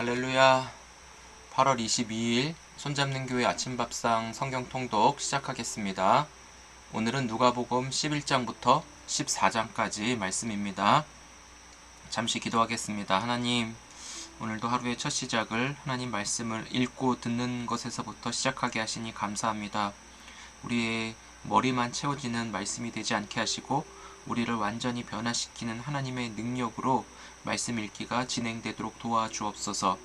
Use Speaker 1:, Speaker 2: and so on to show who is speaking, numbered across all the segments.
Speaker 1: 할렐루야. 8월 22일 손잡는 교회 아침밥상 성경 통독 시작하겠습니다. 오늘은 누가복음 11장부터 14장까지 말씀입니다. 잠시 기도하겠습니다. 하나님, 오늘도 하루의 첫 시작을 하나님 말씀을 읽고 듣는 것에서부터 시작하게 하시니 감사합니다. 우리의 머리만 채워지는 말씀이 되지 않게 하시고 우리를 완전히 변화시키는 하나님의 능력으로 말씀 읽기가 진행되도록 도와주옵소서.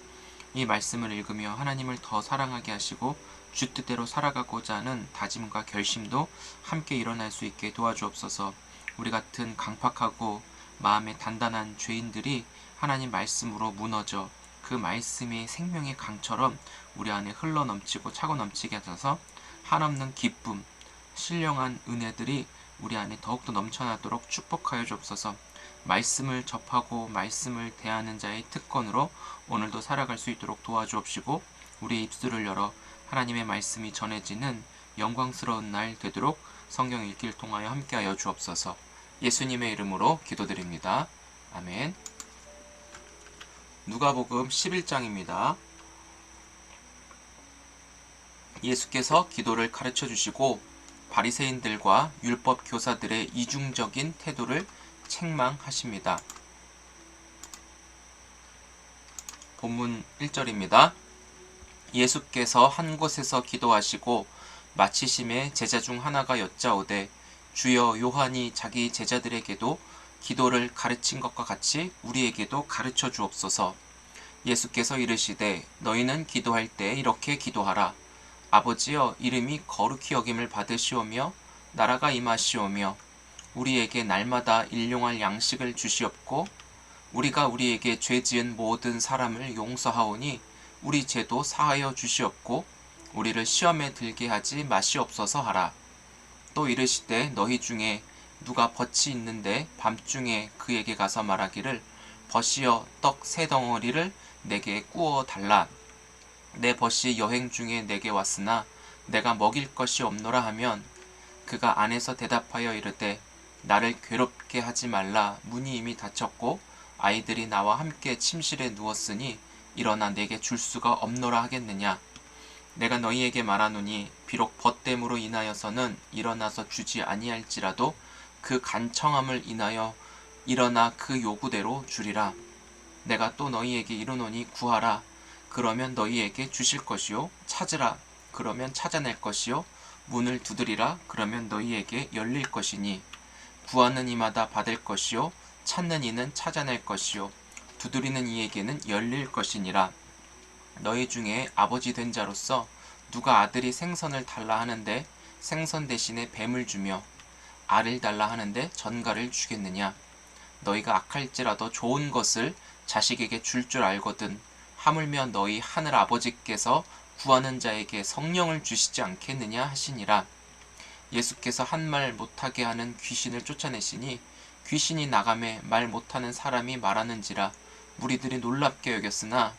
Speaker 1: 이 말씀을 읽으며 하나님을 더 사랑하게 하시고 주 뜻대로 살아가고자 하는 다짐과 결심도 함께 일어날 수 있게 도와주옵소서. 우리 같은 강팍하고 마음에 단단한 죄인들이 하나님 말씀으로 무너져 그 말씀이 생명의 강처럼 우리 안에 흘러넘치고 차고 넘치게 하셔서 한없는 기쁨, 신령한 은혜들이 우리 안에 더욱더 넘쳐나도록 축복하여 주옵소서. 말씀을 접하고 말씀을 대하는 자의 특권으로 오늘도 살아갈 수 있도록 도와주옵시고 우리의 입술을 열어 하나님의 말씀이 전해지는 영광스러운 날 되도록 성경 읽기를 통하여 함께하여 주옵소서. 예수님의 이름으로 기도드립니다. 아멘. 누가복음 11장입니다. 예수께서 기도를 가르쳐 주시고 바리새인들과 율법 교사들의 이중적인 태도를 책망하십니다. 본문 1절입니다. 예수께서 한 곳에서 기도하시고 마치심에 제자 중 하나가 여짜오되 주여, 요한이 자기 제자들에게도 기도를 가르친 것과 같이 우리에게도 가르쳐 주옵소서. 예수께서 이르시되 너희는 기도할 때 이렇게 기도하라. 아버지여, 이름이 거룩히 여김을 받으시오며 나라가 임하시오며 우리에게 날마다 일용할 양식을 주시옵고 우리가 우리에게 죄 지은 모든 사람을 용서하오니 우리 죄도 사하여 주시옵고 우리를 시험에 들게 하지 마시옵소서 하라. 또 이르시되 너희 중에 누가 덫이 있는데 밤중에 그에게 가서 말하기를 벗이여 떡 세 덩어리를 내게 구워 달라. 내 벗이 여행 중에 내게 왔으나 내가 먹일 것이 없노라 하면 그가 안에서 대답하여 이르되 나를 괴롭게 하지 말라. 문이 이미 닫혔고 아이들이 나와 함께 침실에 누웠으니 일어나 내게 줄 수가 없노라 하겠느냐. 내가 너희에게 말하노니 비록 벗됨으로 인하여서는 일어나서 주지 아니할지라도 그 간청함을 인하여 일어나 그 요구대로 주리라. 내가 또 너희에게 이르노니 구하라. 그러면 너희에게 주실 것이요, 찾으라. 그러면 찾아낼 것이요, 문을 두드리라. 그러면 너희에게 열릴 것이니 구하는 이마다 받을 것이요, 찾는 이는 찾아낼 것이요, 두드리는 이에게는 열릴 것이니라. 너희 중에 아버지 된 자로서 누가 아들이 생선을 달라 하는데 생선 대신에 뱀을 주며 알을 달라 하는데 전갈을 주겠느냐. 너희가 악할지라도 좋은 것을 자식에게 줄 줄 알거든 하물며 너희 하늘 아버지께서 구하는 자에게 성령을 주시지 않겠느냐 하시니라. 예수께서 한 말 못하게 하는 귀신을 쫓아내시니 귀신이 나가매 말 못하는 사람이 말하는지라 무리들이 놀랍게 여겼으나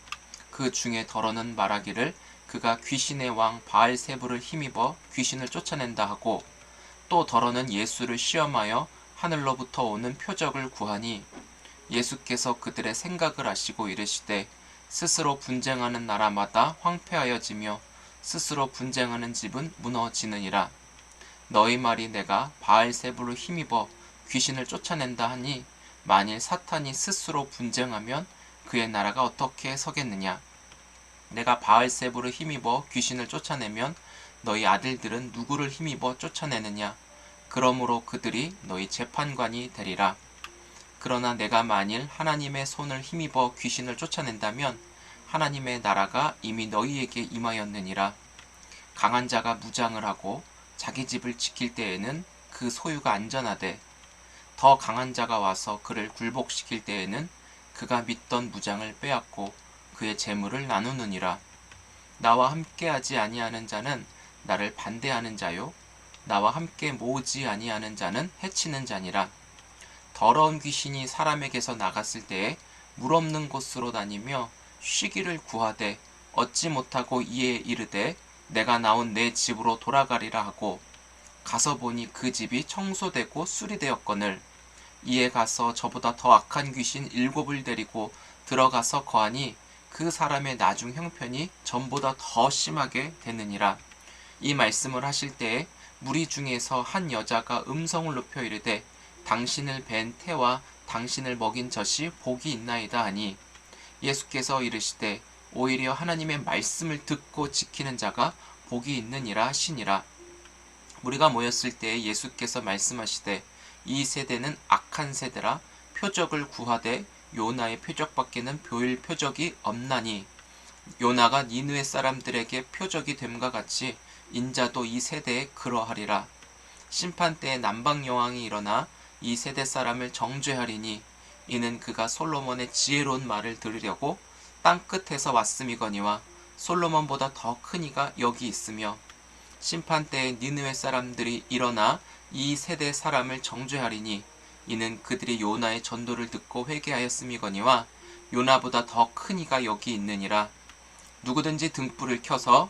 Speaker 1: 그 중에 더러는 말하기를 그가 귀신의 왕 바알세불을 힘입어 귀신을 쫓아낸다 하고 또 더러는 예수를 시험하여 하늘로부터 오는 표적을 구하니 예수께서 그들의 생각을 아시고 이르시되 스스로 분쟁하는 나라마다 황폐하여지며 스스로 분쟁하는 집은 무너지느니라. 너희 말이 내가 바알세불을 힘입어 귀신을 쫓아낸다 하니 만일 사탄이 스스로 분쟁하면 그의 나라가 어떻게 서겠느냐. 내가 바알세불을 힘입어 귀신을 쫓아내면 너희 아들들은 누구를 힘입어 쫓아내느냐. 그러므로 그들이 너희 재판관이 되리라. 그러나 내가 만일 하나님의 손을 힘입어 귀신을 쫓아낸다면 하나님의 나라가 이미 너희에게 임하였느니라. 강한 자가 무장을 하고 자기 집을 지킬 때에는 그 소유가 안전하되 더 강한 자가 와서 그를 굴복시킬 때에는 그가 믿던 무장을 빼앗고 그의 재물을 나누느니라. 나와 함께하지 아니하는 자는 나를 반대하는 자요 나와 함께 모으지 아니하는 자는 해치는 자니라. 더러운 귀신이 사람에게서 나갔을 때에 물 없는 곳으로 다니며 쉬기를 구하되 얻지 못하고 이에 이르되 내가 나온 내 집으로 돌아가리라 하고 가서 보니 그 집이 청소되고 수리되었거늘 이에 가서 저보다 더 악한 귀신 7을 데리고 들어가서 거하니 그 사람의 나중 형편이 전보다 더 심하게 되느니라. 이 말씀을 하실 때에 무리 중에서 한 여자가 음성을 높여 이르되 당신을 뵌 태와 당신을 먹인 젖이 복이 있나이다 하니, 예수께서 이르시되 오히려 하나님의 말씀을 듣고 지키는 자가 복이 있느니라 하시니라. 무리가 모였을 때에 예수께서 말씀하시되 이 세대는 악한 세대라. 표적을 구하되 요나의 표적밖에는 보일 표적이 없나니, 요나가 니느웨 사람들에게 표적이 됨과 같이 인자도 이 세대에 그러하리라. 심판 때에 남방 여왕이 일어나 이 세대 사람을 정죄하리니, 이는 그가 솔로몬의 지혜로운 말을 들으려고 땅 끝에서 왔음이거니와 솔로몬보다 더 큰 이가 여기 있으며, 심판 때에 니느웨 사람들이 일어나 이 세대 사람을 정죄하리니, 이는 그들이 요나의 전도를 듣고 회개하였음이거니와 요나보다 더 큰 이가 여기 있느니라. 누구든지 등불을 켜서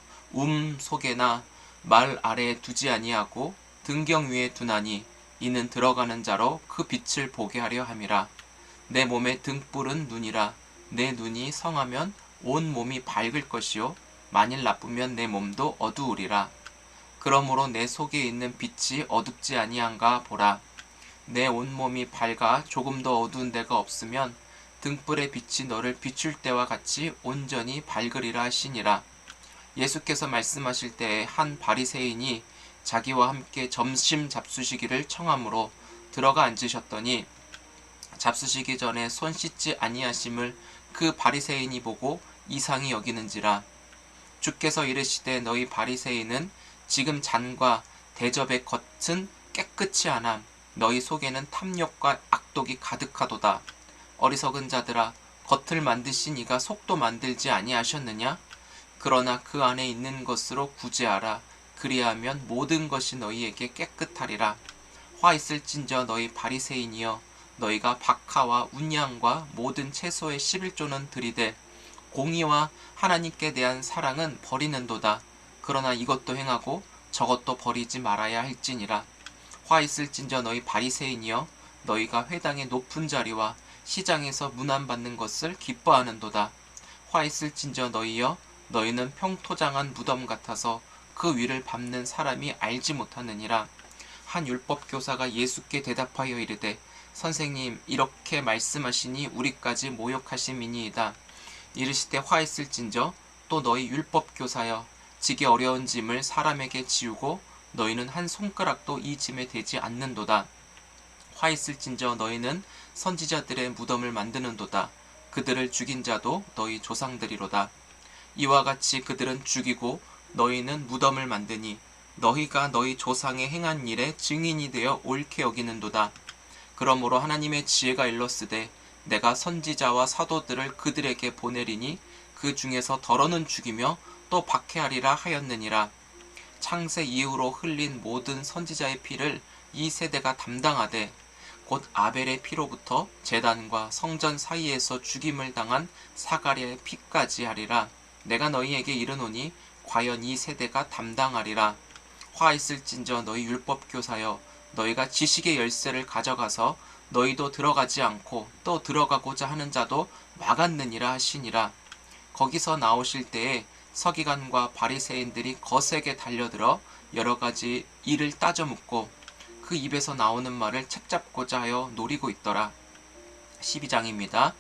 Speaker 1: 속에나 말 아래에 두지 아니하고 등경 위에 두나니, 이는 들어가는 자로 그 빛을 보게 하려 함이라. 내 몸의 등불은 눈이라. 내 눈이 성하면 온 몸이 밝을 것이요 만일 나쁘면 내 몸도 어두우리라. 그러므로 내 속에 있는 빛이 어둡지 아니한가 보라. 내 온몸이 밝아 조금 더 어두운 데가 없으면 등불의 빛이 너를 비출 때와 같이 온전히 밝으리라 하시니라. 예수께서 말씀하실 때에 한 바리새인이 자기와 함께 점심 잡수시기를 청함으로 들어가 앉으셨더니, 잡수시기 전에 손 씻지 아니하심을 그 바리새인이 보고 이상히 여기는지라. 주께서 이르시되 너희 바리새인은 지금 잔과 대접의 겉은 깨끗이 안함, 너희 속에는 탐욕과 악독이 가득하도다. 어리석은 자들아, 겉을 만드신 이가 속도 만들지 아니하셨느냐? 그러나 그 안에 있는 것으로 구제하라. 그리하면 모든 것이 너희에게 깨끗하리라. 화 있을진저 너희 바리새인이여, 너희가 박하와 운양과 모든 채소의 11조는 들이되 공의와 하나님께 대한 사랑은 버리는도다. 그러나 이것도 행하고 저것도 버리지 말아야 할지니라. 화 있을진저 너희 바리새인이여, 너희가 회당의 높은 자리와 시장에서 문안받는 것을 기뻐하는도다. 화 있을진저 너희여, 너희는 평토장한 무덤 같아서 그 위를 밟는 사람이 알지 못하느니라. 한 율법교사가 예수께 대답하여 이르되 선생님, 이렇게 말씀하시니 우리까지 모욕하심이니이다. 이르시되 화 있을진저 또 너희 율법교사여, 지기 어려운 짐을 사람에게 지우고 너희는 한 손가락도 이 짐에 대지 않는도다. 화 있을진저 너희는 선지자들의 무덤을 만드는도다. 그들을 죽인 자도 너희 조상들이로다. 이와 같이 그들은 죽이고 너희는 무덤을 만드니, 너희가 너희 조상의 행한 일에 증인이 되어 옳게 여기는도다. 그러므로 하나님의 지혜가 일렀으되 내가 선지자와 사도들을 그들에게 보내리니 그 중에서 더러는 죽이며 또 박해하리라 하였느니라. 창세 이후로 흘린 모든 선지자의 피를 이 세대가 담당하되 곧 아벨의 피로부터 제단과 성전 사이에서 죽임을 당한 사가랴의 피까지 하리라. 내가 너희에게 이르노니 과연 이 세대가 담당하리라. 화 있을진저 너희 율법교사여, 너희가 지식의 열쇠를 가져가서 너희도 들어가지 않고 또 들어가고자 하는 자도 막았느니라 하시니라. 거기서 나오실 때에 서기관과 바리새인들이 거세게 달려들어 여러 가지 일을 따져 묻고 그 입에서 나오는 말을 책잡고자 하여 노리고 있더라. 12장입니다.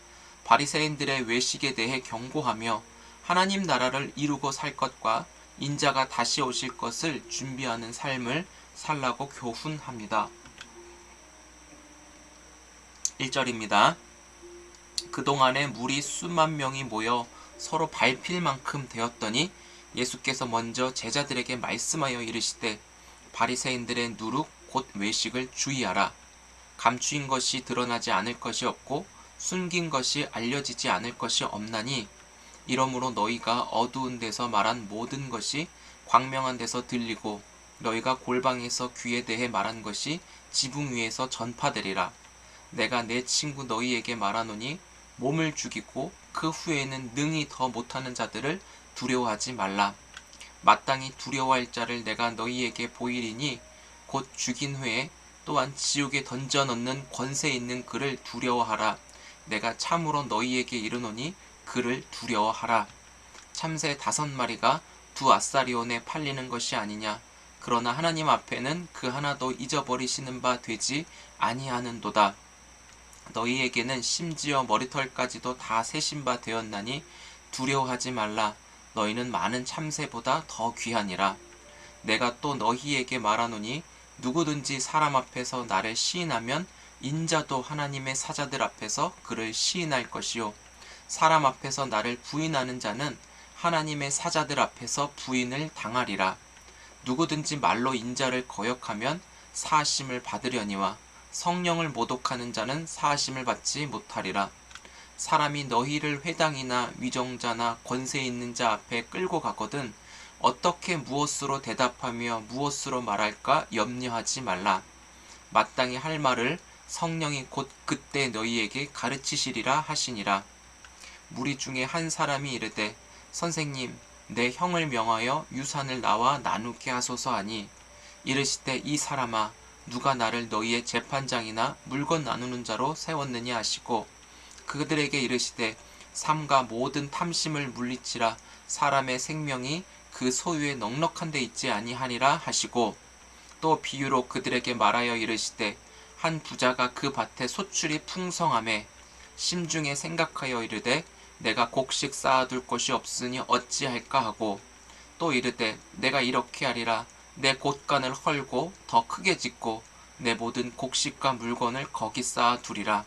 Speaker 1: 바리새인들의 외식에 대해 경고하며 하나님 나라를 이루고 살 것과 인자가 다시 오실 것을 준비하는 삶을 살라고 교훈합니다. 1절입니다. 그동안에 무리 수만 명이 모여 서로 밟힐 만큼 되었더니 예수께서 먼저 제자들에게 말씀하여 이르시되 바리새인들의 누룩 곧 외식을 주의하라. 감추인 것이 드러나지 않을 것이 없고 숨긴 것이 알려지지 않을 것이 없나니, 이러므로 너희가 어두운 데서 말한 모든 것이 광명한 데서 들리고 너희가 골방에서 귀에 대해 말한 것이 지붕 위에서 전파되리라. 내가 내 친구 너희에게 말하노니 몸을 죽이고 그 후에는 능히 더 못하는 자들을 두려워하지 말라. 마땅히 두려워할 자를 내가 너희에게 보이리니 곧 죽인 후에 또한 지옥에 던져 넣는 권세 있는 그를 두려워하라. 내가 참으로 너희에게 이르노니 그를 두려워하라. 참새 5마리가 두 아사리온에 팔리는 것이 아니냐. 그러나 하나님 앞에는 그 하나도 잊어버리시는 바 되지 아니하는도다. 너희에게는 심지어 머리털까지도 다 세신 바 되었나니 두려워하지 말라. 너희는 많은 참새보다 더 귀하니라. 내가 또 너희에게 말하노니 누구든지 사람 앞에서 나를 시인하면 인자도 하나님의 사자들 앞에서 그를 시인할 것이요 사람 앞에서 나를 부인하는 자는 하나님의 사자들 앞에서 부인을 당하리라. 누구든지 말로 인자를 거역하면 사하심을 받으려니와 성령을 모독하는 자는 사하심을 받지 못하리라. 사람이 너희를 회당이나 위정자나 권세 있는 자 앞에 끌고 가거든 어떻게 무엇으로 대답하며 무엇으로 말할까 염려하지 말라. 마땅히 할 말을 성령이 곧 그때 너희에게 가르치시리라 하시니라. 무리 중에 한 사람이 이르되 선생님 내 형을 명하여 유산을 나와 나누게 하소서 하니 이르시되 이 사람아 누가 나를 너희의 재판장이나 물건 나누는 자로 세웠느냐 하시고 그들에게 이르시되 삼가 모든 탐심을 물리치라. 사람의 생명이 그 소유에 넉넉한 데 있지 아니하니라 하시고 또 비유로 그들에게 말하여 이르시되 한 부자가 그 밭에 소출이 풍성하매 심중에 생각하여 이르되 내가 곡식 쌓아둘 곳이 없으니 어찌할까 하고 또 이르되 내가 이렇게 하리라. 내 곳간을 헐고 더 크게 짓고 내 모든 곡식과 물건을 거기 쌓아두리라.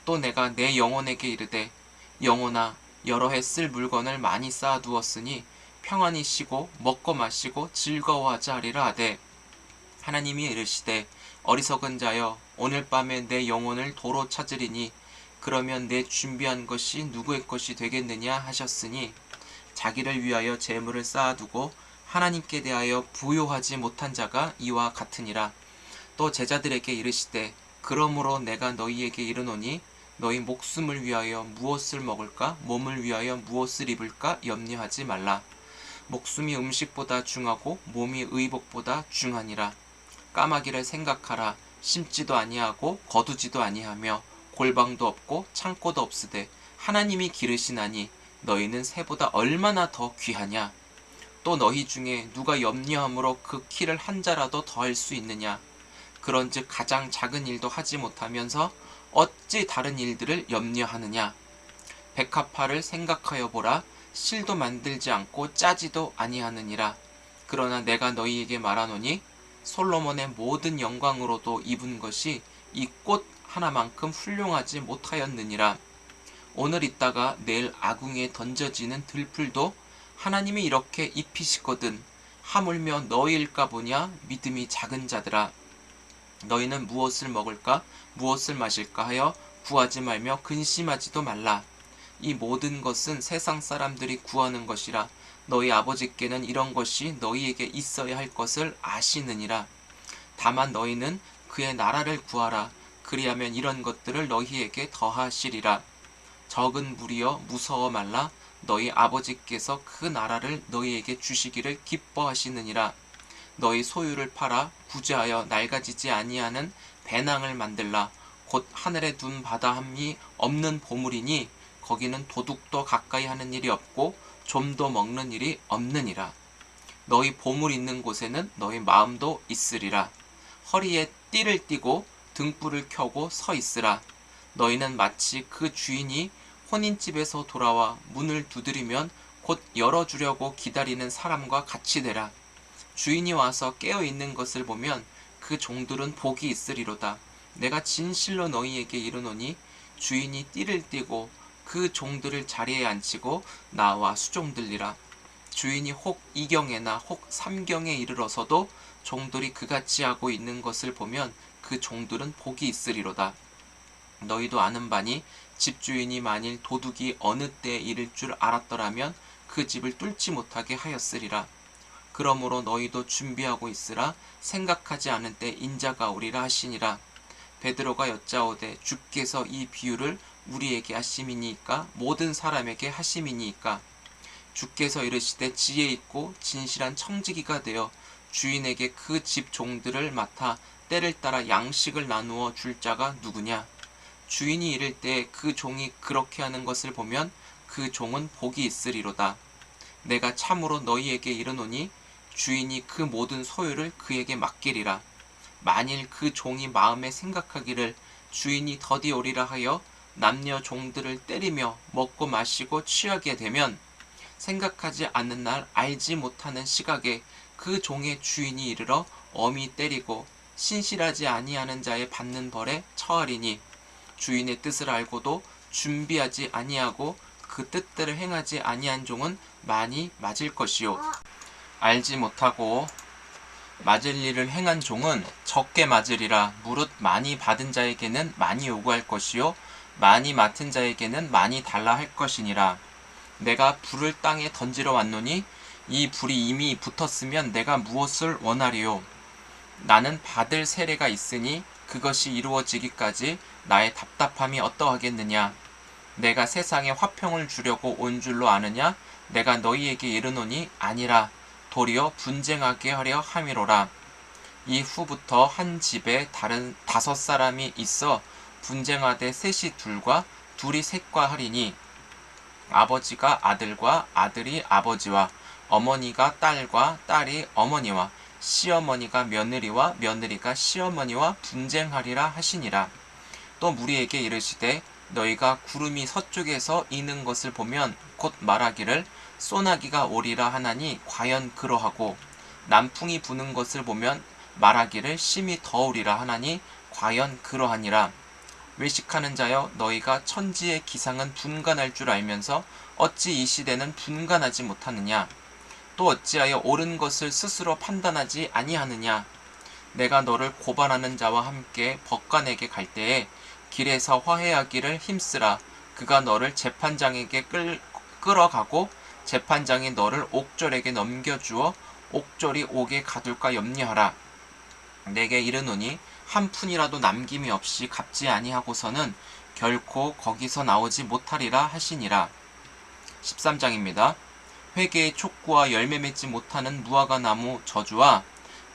Speaker 1: 또 내가 내 영혼에게 이르되 영혼아 여러 해 쓸 물건을 많이 쌓아두었으니 평안히 쉬고 먹고 마시고 즐거워하자 하리라 하되 하나님이 이르시되 어리석은 자여 오늘 밤에 내 영혼을 도로 찾으리니 그러면 내 준비한 것이 누구의 것이 되겠느냐 하셨으니 자기를 위하여 재물을 쌓아두고 하나님께 대하여 부요하지 못한 자가 이와 같으니라. 또 제자들에게 이르시되 그러므로 내가 너희에게 이르노니 너희 목숨을 위하여 무엇을 먹을까 몸을 위하여 무엇을 입을까 염려하지 말라. 목숨이 음식보다 중하고 몸이 의복보다 중하니라. 까마귀를 생각하라. 심지도 아니하고 거두지도 아니하며 골방도 없고 창고도 없으되 하나님이 기르시나니 너희는 새보다 얼마나 더 귀하냐. 또 너희 중에 누가 염려함으로 그 키를 한 자라도 더할 수 있느냐. 그런즉 가장 작은 일도 하지 못하면서 어찌 다른 일들을 염려하느냐. 백합화를 생각하여 보라. 실도 만들지 않고 짜지도 아니하느니라. 그러나 내가 너희에게 말하노니 솔로몬의 모든 영광으로도 입은 것이 이 꽃 하나만큼 훌륭하지 못하였느니라. 오늘 있다가 내일 아궁이에 던져지는 들풀도 하나님이 이렇게 입히시거든 하물며 너희일까 보냐. 믿음이 작은 자들아. 너희는 무엇을 먹을까 무엇을 마실까 하여 구하지 말며 근심하지도 말라. 이 모든 것은 세상 사람들이 구하는 것이라. 너희 아버지께는 이런 것이 너희에게 있어야 할 것을 아시느니라. 다만 너희는 그의 나라를 구하라. 그리하면 이런 것들을 너희에게 더하시리라. 적은 무리여 무서워 말라. 너희 아버지께서 그 나라를 너희에게 주시기를 기뻐하시느니라. 너희 소유를 팔아 부자하여 낡아지지 아니하는 배낭을 만들라. 곧 하늘에 둔 바다함이 없는 보물이니 거기는 도둑도 가까이 하는 일이 없고 좀도 먹는 일이 없느니라. 너희 보물 있는 곳에는 너희 마음도 있으리라. 허리에 띠를 띠고 등불을 켜고 서 있으라. 너희는 마치 그 주인이 혼인집에서 돌아와 문을 두드리면 곧 열어주려고 기다리는 사람과 같이 되라. 주인이 와서 깨어있는 것을 보면 그 종들은 복이 있으리로다. 내가 진실로 너희에게 이르노니 주인이 띠를 띠고 그 종들을 자리에 앉히고 나와 수종들리라. 주인이 혹 2경에나 혹 3경에 이르러서도 종들이 그같이 하고 있는 것을 보면 그 종들은 복이 있으리로다. 너희도 아는 바니 집주인이 만일 도둑이 어느 때에 이를 줄 알았더라면 그 집을 뚫지 못하게 하였으리라. 그러므로 너희도 준비하고 있으라. 생각하지 않은 때 인자가 오리라 하시니라. 베드로가 여짜오되 주께서 이 비유를 우리에게 하심이니이까 모든 사람에게 하심이니이까. 주께서 이르시되 지혜 있고 진실한 청지기가 되어 주인에게 그 집 종들을 맡아 때를 따라 양식을 나누어 줄 자가 누구냐. 주인이 이를 때 그 종이 그렇게 하는 것을 보면 그 그 종은 복이 있으리로다. 내가 참으로 너희에게 이르노니 주인이 그 모든 소유를 그에게 맡기리라. 만일 그 종이 마음에 생각하기를 주인이 더디 오리라 하여 남녀 종들을 때리며 먹고 마시고 취하게 되면 생각하지 않는 날 알지 못하는 시각에 그 종의 주인이 이르러 엄히 때리고 신실하지 아니하는 자의 받는 벌에 처하리니 주인의 뜻을 알고도 준비하지 아니하고 그 뜻대로 행하지 아니한 종은 많이 맞을 것이요 알지 못하고 맞을 일을 행한 종은 적게 맞으리라. 무릇 많이 받은 자에게는 많이 요구할 것이요 많이 맡은 자에게는 많이 달라 할 것이니라. 내가 불을 땅에 던지러 왔노니 이 불이 이미 붙었으면 내가 무엇을 원하리요. 나는 받을 세례가 있으니 그것이 이루어지기까지 나의 답답함이 어떠하겠느냐. 내가 세상에 화평을 주려고 온 줄로 아느냐. 내가 너희에게 이르노니 아니라 도리어 분쟁하게 하려 함이로라. 이후부터 한 집에 다른 5사람이 있어 분쟁하되 셋이 둘과 둘이 셋과 하리니 아버지가 아들과 아들이 아버지와 어머니가 딸과 딸이 어머니와 시어머니가 며느리와 며느리가 시어머니와 분쟁하리라 하시니라. 또 무리에게 이르시되 너희가 구름이 서쪽에서 이는 것을 보면 곧 말하기를 소나기가 오리라 하나니 과연 그러하고 남풍이 부는 것을 보면 말하기를 심히 더우리라 하나니 과연 그러하니라. 외식하는 자여 너희가 천지의 기상은 분간할 줄 알면서 어찌 이 시대는 분간하지 못하느냐. 또 어찌하여 옳은 것을 스스로 판단하지 아니하느냐. 내가 너를 고발하는 자와 함께 법관에게 갈 때에 길에서 화해하기를 힘쓰라. 그가 너를 재판장에게 끌어가고 재판장이 너를 옥졸에게 넘겨주어 옥졸이 옥에 가둘까 염려하라. 내게 이르노니 한 푼이라도 남김이 없이 갚지 아니하고서는 결코 거기서 나오지 못하리라 하시니라. 13장입니다. 회개의 촉구와 열매 맺지 못하는 무화과 나무 저주와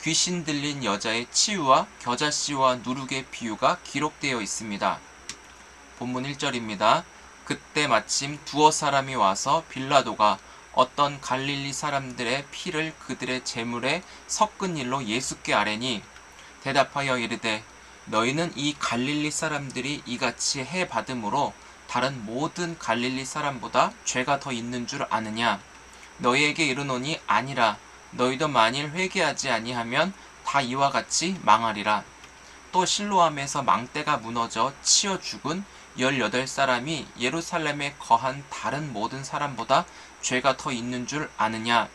Speaker 1: 귀신 들린 여자의 치유와 겨자씨와 누룩의 비유가 기록되어 있습니다. 본문 1절입니다. 그때 마침 두어 사람이 와서 빌라도가 어떤 갈릴리 사람들의 피를 그들의 제물에 섞은 일로 예수께 아뢰니 대답하여 이르되 너희는 이 갈릴리 사람들이 이같이 해 받음으로 다른 모든 갈릴리 사람보다 죄가 더 있는 줄 아느냐. 너희에게 이르노니 아니라. 너희도 만일 회개하지 아니하면 다 이와 같이 망하리라. 또 실로암에서 망대가 무너져 치여 죽은 18사람이 예루살렘에 거한 다른 모든 사람보다 죄가 더 있는 줄 아느냐.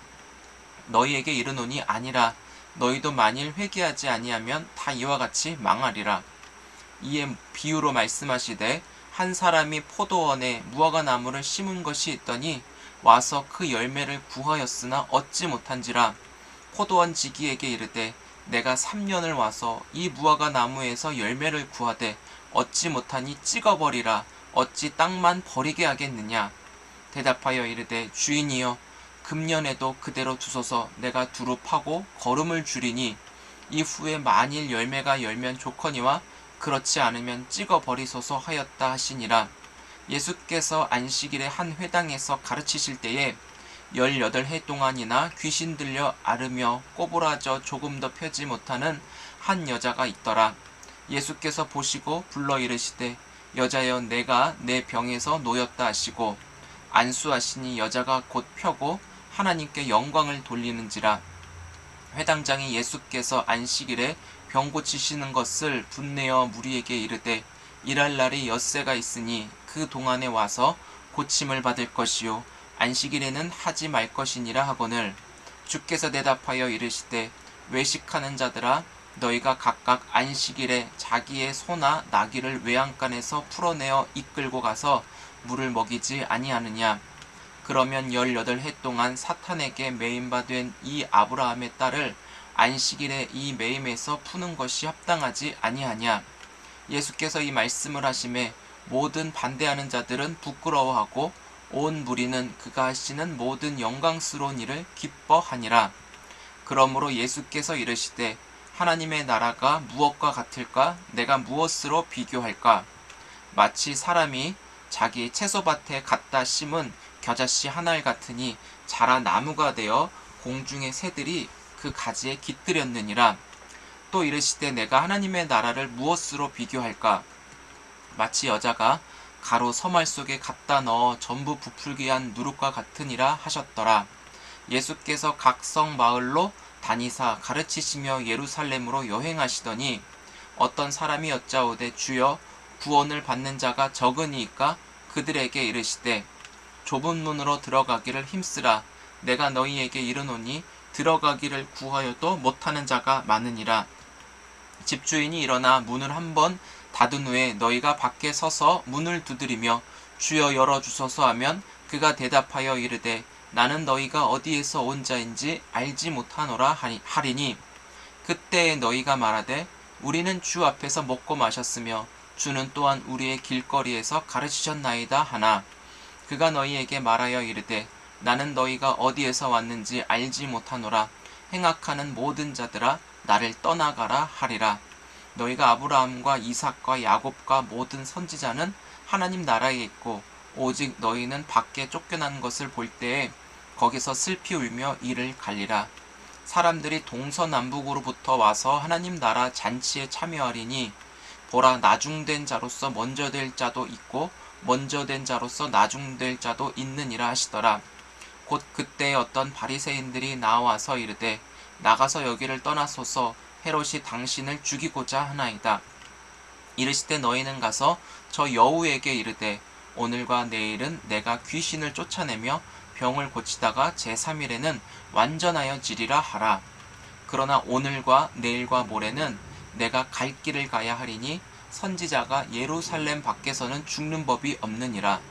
Speaker 1: 너희에게 이르노니 아니라. 너희도 만일 회개하지 아니하면 다 이와 같이 망하리라. 이에 비유로 말씀하시되 한 사람이 포도원에 무화과 나무를 심은 것이 있더니 와서 그 열매를 구하였으나 얻지 못한지라. 포도원 지기에게 이르되 내가 3년을 와서 이 무화과 나무에서 열매를 구하되 얻지 못하니 찍어버리라. 어찌 땅만 버리게 하겠느냐. 대답하여 이르되 주인이여 금년에도 그대로 두소서. 내가 두루 파고 거름을 주리니 이후에 만일 열매가 열면 좋거니와 그렇지 않으면 찍어버리소서 하였다 하시니라. 예수께서 안식일에 한 회당에서 가르치실 때에 18해 동안이나 귀신 들려 앓으며 꼬부라져 조금도 펴지 못하는 한 여자가 있더라. 예수께서 보시고 불러 이르시되 여자여 내가 내 병에서 놓였다 하시고 안수하시니 여자가 곧 펴고 하나님께 영광을 돌리는지라. 회당장이 예수께서 안식일에 병 고치시는 것을 분내어 무리에게 이르되 일할 날이 엿새가 있으니 그 동안에 와서 고침을 받을 것이요 안식일에는 하지 말 것이니라 하거늘 주께서 대답하여 이르시되 외식하는 자들아 너희가 각각 안식일에 자기의 소나 나귀를 외양간에서 풀어내어 이끌고 가서 물을 먹이지 아니하느냐. 그러면 18해 동안 사탄에게 매임바 된 이 아브라함의 딸을 안식일에 이 매임에서 푸는 것이 합당하지 아니하냐. 예수께서 이 말씀을 하심에 모든 반대하는 자들은 부끄러워하고 온 무리는 그가 하시는 모든 영광스러운 일을 기뻐하니라. 그러므로 예수께서 이르시되 하나님의 나라가 무엇과 같을까? 내가 무엇으로 비교할까? 마치 사람이 자기 채소밭에 갖다 심은 겨자씨 한 알 같으니 자라 나무가 되어 공중의 새들이 그 가지에 깃들였느니라. 또 이르시되 내가 하나님의 나라를 무엇으로 비교할까? 마치 여자가 가루 서말 속에 갖다 넣어 전부 부풀게 한 누룩과 같으니라 하셨더라. 예수께서 각 성 마을로 다니사 가르치시며 예루살렘으로 여행하시더니 어떤 사람이 여짜오되 주여 구원을 받는 자가 적으니이까? 그들에게 이르시되 좁은 문으로 들어가기를 힘쓰라. 내가 너희에게 이르노니 들어가기를 구하여도 못하는 자가 많으니라. 집주인이 일어나 문을 한번 닫은 후에 너희가 밖에 서서 문을 두드리며 주여 열어주소서 하면 그가 대답하여 이르되 나는 너희가 어디에서 온 자인지 알지 못하노라 하리니 그때에 너희가 말하되 우리는 주 앞에서 먹고 마셨으며 주는 또한 우리의 길거리에서 가르치셨나이다 하나 그가 너희에게 말하여 이르되 나는 너희가 어디에서 왔는지 알지 못하노라. 행악하는 모든 자들아 나를 떠나가라 하리라. 너희가 아브라함과 이삭과 야곱과 모든 선지자는 하나님 나라에 있고 오직 너희는 밖에 쫓겨난 것을 볼 때에 거기서 슬피 울며 이를 갈리라. 사람들이 동서남북으로부터 와서 하나님 나라 잔치에 참여하리니 보라 나중된 자로서 먼저 될 자도 있고 먼저 된 자로서 나중될 자도 있느니라 하시더라. 곧 그때에 어떤 바리새인들이 나와서 이르되 나가서 여기를 떠나소서 헤롯이 당신을 죽이고자 하나이다. 이르시되 너희는 가서 저 여우에게 이르되 오늘과 내일은 내가 귀신을 쫓아내며 병을 고치다가 제3일에는 완전하여지리라 하라. 그러나 오늘과 내일과 모레는 내가 갈 길을 가야 하리니 선지자가 예루살렘 밖에서는 죽는 법이 없느니라.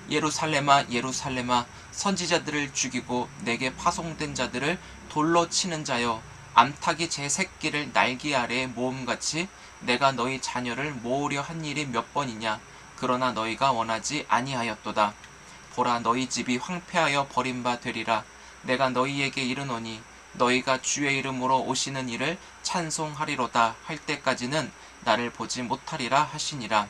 Speaker 1: 예루살렘아 예루살렘아 선지자들을 죽이고 내게 파송된 자들을 돌로 치는 자여 암탉이 제 새끼를 날개 아래에 모음같이 내가 너희 자녀를 모으려 한 일이 몇 번이냐. 그러나 너희가 원하지 아니하였도다. 보라 너희 집이 황폐하여 버린 바 되리라. 내가 너희에게 이르노니 너희가 주의 이름으로 오시는 이를 찬송하리로다 할 때까지는 나를 보지 못하리라 하시니라.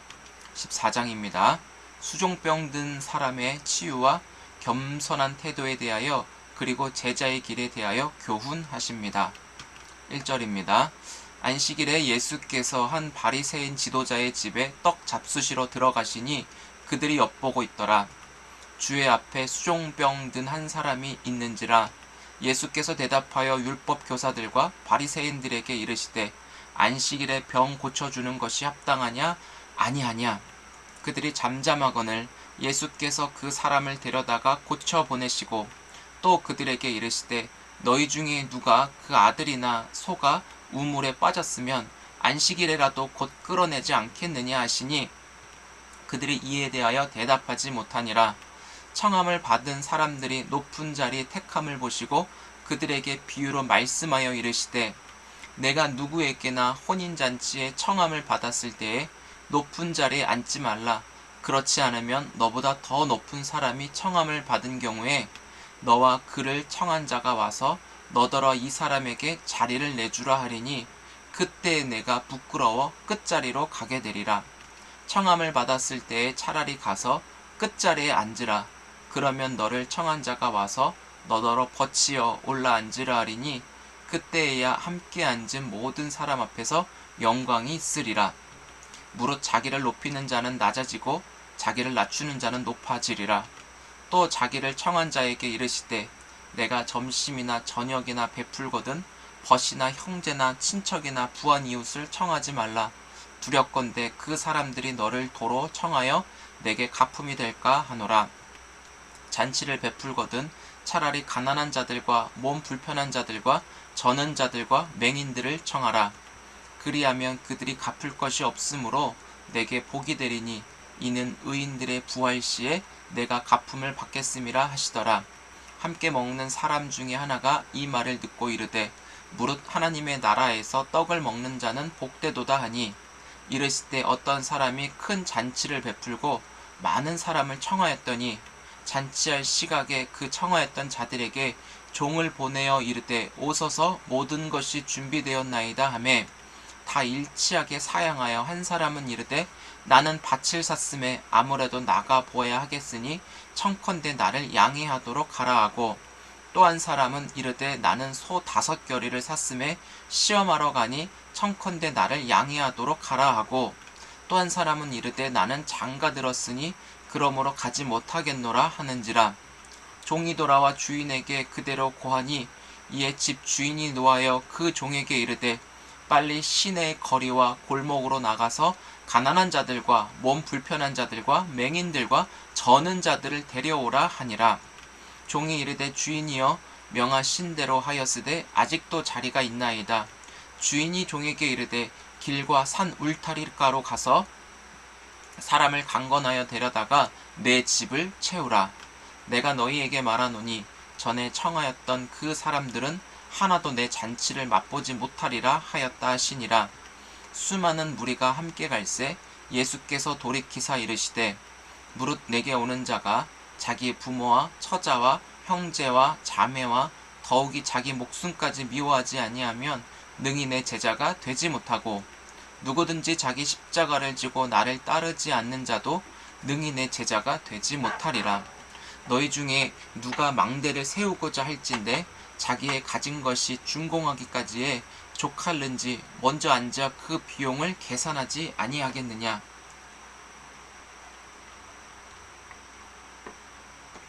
Speaker 1: 14장입니다. 수종병 든 사람의 치유와 겸손한 태도에 대하여 그리고 제자의 길에 대하여 교훈하십니다. 1절입니다. 안식일에 예수께서 한 바리새인 지도자의 집에 떡 잡수시러 들어가시니 그들이 엿보고 있더라. 주의 앞에 수종병 든 한 사람이 있는지라. 예수께서 대답하여 율법 교사들과 바리새인들에게 이르시되 안식일에 병 고쳐주는 것이 합당하냐 아니하냐. 그들이 잠잠하거늘 예수께서 그 사람을 데려다가 고쳐 보내시고 또 그들에게 이르시되 너희 중에 누가 그 아들이나 소가 우물에 빠졌으면 안식일에라도 곧 끌어내지 않겠느냐 하시니 그들이 이에 대하여 대답하지 못하니라. 청함을 받은 사람들이 높은 자리 택함을 보시고 그들에게 비유로 말씀하여 이르시되 내가 누구에게나 혼인잔치에 청함을 받았을 때에 높은 자리에 앉지 말라. 그렇지 않으면 너보다 더 높은 사람이 청함을 받은 경우에 너와 그를 청한 자가 와서 너더러 이 사람에게 자리를 내주라 하리니 그때에 내가 부끄러워 끝자리로 가게 되리라. 청함을 받았을 때에 차라리 가서 끝자리에 앉으라. 그러면 너를 청한 자가 와서 너더러 버치어 올라 앉으라 하리니 그때에야 함께 앉은 모든 사람 앞에서 영광이 있으리라. 무릇 자기를 높이는 자는 낮아지고 자기를 낮추는 자는 높아지리라. 또 자기를 청한 자에게 이르시되 내가 점심이나 저녁이나 베풀거든 벗이나 형제나 친척이나 부한 이웃을 청하지 말라. 두렵건대 그 사람들이 너를 도로 청하여 내게 가품이 될까 하노라. 잔치를 베풀거든 차라리 가난한 자들과 몸 불편한 자들과 저는 자들과 맹인들을 청하라. 그리하면 그들이 갚을 것이 없으므로 내게 복이 되리니 이는 의인들의 부활 시에 내가 갚음을 받겠음이라 하시더라. 함께 먹는 사람 중에 하나가 이 말을 듣고 이르되 무릇 하나님의 나라에서 떡을 먹는 자는 복되도다 하니 이르시되 어떤 사람이 큰 잔치를 베풀고 많은 사람을 청하였더니 잔치할 시각에 그 청하였던 자들에게 종을 보내어 이르되 오소서 모든 것이 준비되었나이다 하매 다 일치하게 사양하여 한 사람은 이르되 나는 밭을 샀음에 아무래도 나가 보아야 하겠으니 청컨대 나를 양해하도록 하라 하고, 또 한 사람은 이르되 나는 소 5겨리를 샀음에 시험하러 가니 청컨대 나를 양해하도록 하라 하고, 또 한 사람은 이르되 나는 장가 들었으니 그러므로 가지 못하겠노라 하는지라. 종이 돌아와 주인에게 그대로 고하니, 이에 집 주인이 노하여 그 종에게 이르되 빨리 시내의 거리와 골목으로 나가서 가난한 자들과 몸 불편한 자들과 맹인들과 저는 자들을 데려오라 하니라. 종이 이르되 주인이여 명하신 대로 하였으되 아직도 자리가 있나이다. 주인이 종에게 이르되 길과 산 울타리가로 가서 사람을 강건하여 데려다가 내 집을 채우라. 내가 너희에게 말하노니 전에 청하였던 그 사람들은 하나도 내 잔치를 맛보지 못하리라 하였다 하시니라. 수많은 무리가 함께 갈새 예수께서 돌이키사 이르시되 무릇 내게 오는 자가 자기 부모와 처자와 형제와 자매와 더욱이 자기 목숨까지 미워하지 아니하면 능히 내 제자가 되지 못하고, 누구든지 자기 십자가를 지고 나를 따르지 않는 자도 능히 내 제자가 되지 못하리라. 너희 중에 누가 망대를 세우고자 할진대 자기의 가진 것이 준공하기까지에 족할는지 먼저 앉아 그 비용을 계산하지 아니하겠느냐.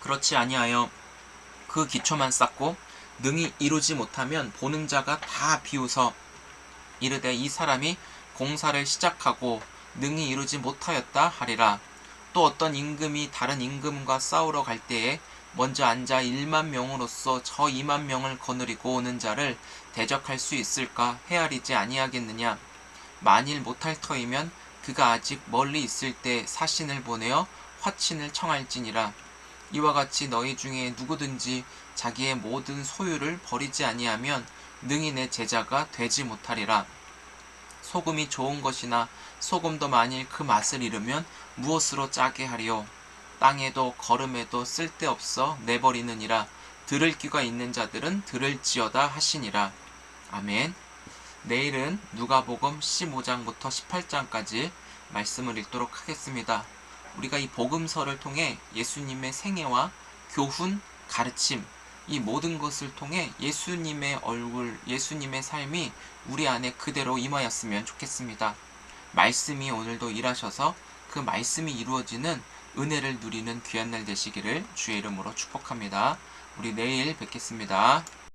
Speaker 1: 그렇지 아니하여 그 기초만 쌓고 능히 이루지 못하면 보는 자가 다 비웃어 이르되 이 사람이 공사를 시작하고 능히 이루지 못하였다 하리라. 또 어떤 임금이 다른 임금과 싸우러 갈 때에 먼저 앉아 1만 명으로서 저 2만 명을 거느리고 오는 자를 대적할 수 있을까 헤아리지 아니하겠느냐. 만일 못할 터이면 그가 아직 멀리 있을 때 사신을 보내어 화친을 청할지니라. 이와 같이 너희 중에 누구든지 자기의 모든 소유를 버리지 아니하면 능히 내 제자가 되지 못하리라. 소금이 좋은 것이나 소금도 만일 그 맛을 잃으면 무엇으로 짜게 하리요. 땅에도 거름에도 쓸데없어 내버리느니라. 들을 귀가 있는 자들은 들을지어다 하시니라. 아멘. 내일은 누가복음 15장부터 18장까지 말씀을 읽도록 하겠습니다. 우리가 이 복음서를 통해 예수님의 생애와 교훈, 가르침, 이 모든 것을 통해 예수님의 얼굴, 예수님의 삶이 우리 안에 그대로 임하였으면 좋겠습니다. 말씀이 오늘도 일하셔서 그 말씀이 이루어지는 은혜를 누리는 귀한 날 되시기를 주의 이름으로 축복합니다. 우리 내일 뵙겠습니다.